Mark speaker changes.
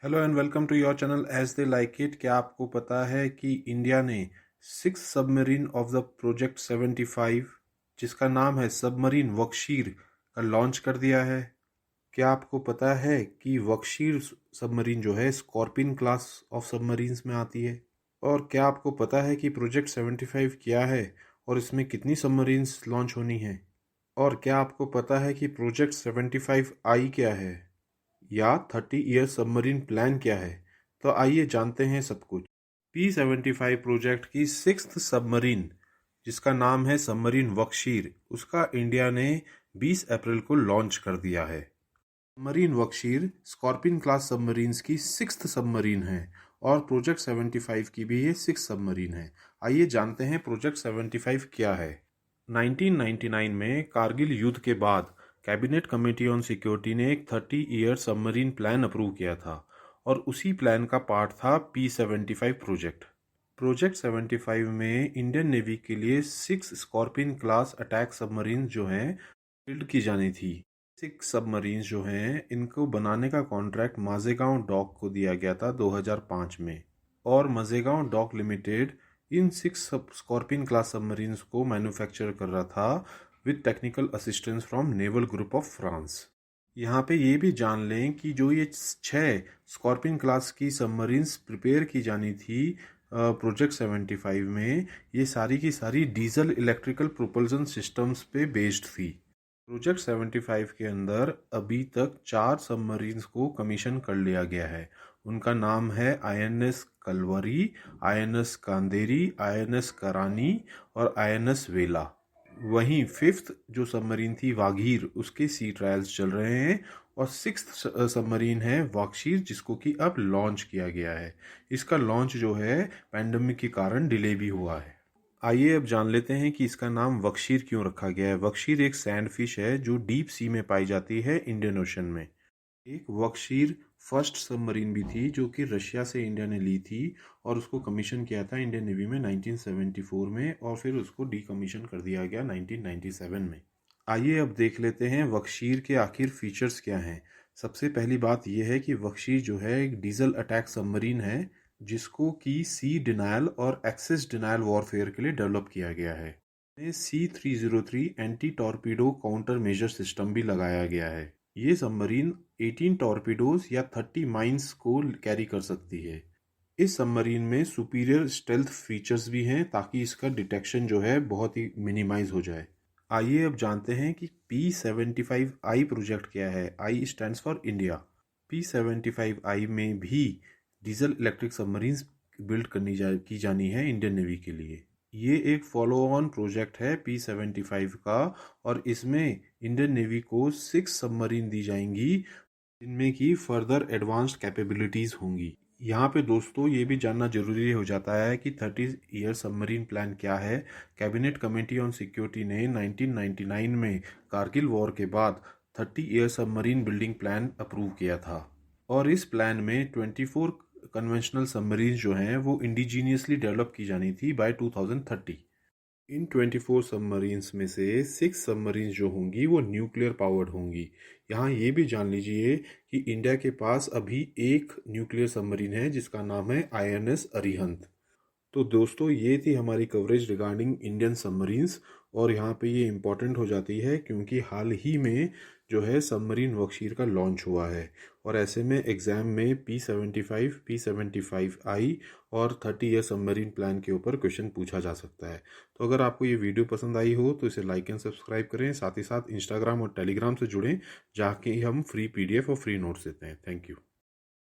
Speaker 1: Hello and welcome to your channel as they like it. क्या आपको पता है कि इंडिया ने 6 सबमरीन ऑफ द प्रोजेक्ट 75 जिसका नाम है सबमरीन वक्शीर का लॉन्च कर दिया है। क्या आपको पता है कि वक्शीर सबमरीन जो है स्कॉर्पियन क्लास ऑफ सबमरीन्स में आती है। और क्या आपको पता है कि प्रोजेक्ट 75 क्या है और इसमें कितनी सबमरीन्स लॉन्च होनी है। और क्या आपको पता है कि प्रोजेक्ट 75I क्या है या 30 ईयर सबमरीन प्लान क्या है। तो आइए जानते हैं सब कुछ। P-75 प्रोजेक्ट की 6th सबमरीन जिसका नाम है सबमरीन वक्शीर, उसका इंडिया ने 20 अप्रैल को लॉन्च कर दिया है। सबमरीन वक्शीर स्कॉर्पियन क्लास सबमरीन्स की 6th सबमरीन है और प्रोजेक्ट 75 की भी ये 6th सबमरीन है। आइए जानते हैं प्रोजेक्ट 75 क्या है। 1999 में कारगिल युद्ध के बाद कैबिनेट कमेटी ऑन सिक्योरिटी ने एक 30 ईयर सबमरीन प्लान अप्रूव किया था और उसी प्लान का पार्ट था P-75 प्रोजेक्ट। प्रोजेक्ट 75 में इंडियन नेवी के लिए 6 स्कॉर्पियन क्लास अटैक सबमरीन जो हैं बिल्ड की जानी थी। 6 सबमरीन जो हैं इनको बनाने का कॉन्ट्रैक्ट माजेगांव डॉक को दिया गया था 2005 में और माजेगांव डॉक लिमिटेड इन 6 स्कॉर्पियन क्लास सबमरीन्स को मैन्युफैक्चर कर रहा था with technical assistance from naval group of France. यहाँ पे ये भी जान लें कि जो ये 6 स्कॉर्पियन क्लास की सबमरीन्स प्रिपेयर की जानी थी प्रोजेक्ट 75 में, ये सारी की सारी डीजल इलेक्ट्रिकल प्रोपल्सन सिस्टम्स पे बेस्ड थी। प्रोजेक्ट 75 के अंदर अभी तक 4 सबमरीन्स को कमीशन कर लिया गया है। उनका नाम है INS कलवरी, INS कांदेरी, INS करानी और INS वेला। वहीं 5th जो सबमरीन थी वाघीर, उसके सी ट्रायल्स चल रहे हैं और 6th सबमरीन है वाक्षीर जिसको कि अब लॉन्च किया गया है। इसका लॉन्च जो है पैंडमिक के कारण डिले भी हुआ है। आइए अब जान लेते हैं कि इसका नाम वक्शीर क्यों रखा गया है। वक्शीर एक सैंड फिश है जो डीप सी में पाई जाती है इंडियन ओशन में। एक वक्शीर फर्स्ट सबमरीन भी थी जो कि रशिया से इंडिया ने ली थी और उसको कमीशन किया था इंडियन नेवी में 1974 में और फिर उसको डीकमीशन कर दिया गया 1997 में। आइए अब देख लेते हैं वक्शीर के आखिर फीचर्स क्या हैं। सबसे पहली बात यह है कि वक्शीर जो है एक डीजल अटैक सबमरीन है जिसको कि सी डिनायल और एक्सेस डिनायल वॉरफेयर के लिए डेवलप किया गया है। C-303 anti torpedo counter measure system भी लगाया गया है। ये सबमरीन 18 टॉर्पीडोज या 30 माइंस को कैरी कर सकती है। इस सबमरीन में सुपीरियर स्टेल्थ फीचर्स भी हैं ताकि इसका डिटेक्शन जो है बहुत ही मिनिमाइज हो जाए। आइए अब जानते हैं कि P-75I प्रोजेक्ट क्या है। I stands for India. P-75I में भी डीजल इलेक्ट्रिक सबमरीन्स बिल्ड की जानी है इंडियन नेवी के लिए। ये एक फॉलो ऑन प्रोजेक्ट है P-75 का और इसमें इंडियन नेवी को 6 सबमरीन दी जाएंगी जिनमें की फर्दर एडवांस्ड कैपेबिलिटीज़ होंगी। यहाँ पे दोस्तों ये भी जानना जरूरी हो जाता है कि 30 ईयर सबमरीन प्लान क्या है। कैबिनेट कमेटी ऑन सिक्योरिटी ने 1999 में कारगिल वॉर के बाद 30 year submarine building plan approve किया था और इस प्लान में 24 कन्वेंशनल सबमरीन जो हैं वो इंडिजीनियसली डेवलप की जानी थी बाय 2030। इन 24 सबमरीन्स में से 6 सबमरीन्स जो होंगी वो न्यूक्लियर पावर्ड होंगी। यहाँ ये भी जान लीजिए कि इंडिया के पास अभी एक न्यूक्लियर सबमरीन है जिसका नाम है INS अरिहंत। तो दोस्तों ये थी हमारी कवरेज रिगार्डिंग इंडियन सबमरीन्स और यहाँ पे ये इम्पॉर्टेंट हो जाती है क्योंकि हाल ही में जो है सबमरीन वक्शीर का लॉन्च हुआ है और ऐसे में एग्ज़ाम में P-75, P-75I और 30 ईयर सबमरीन प्लान के ऊपर क्वेश्चन पूछा जा सकता है। तो अगर आपको ये वीडियो पसंद आई हो तो इसे लाइक एंड सब्सक्राइब करें, साथ ही साथ इंस्टाग्राम और टेलीग्राम से जुड़ें जहाँ की हम फ्री PDF और फ्री नोट्स देते हैं। Thank you.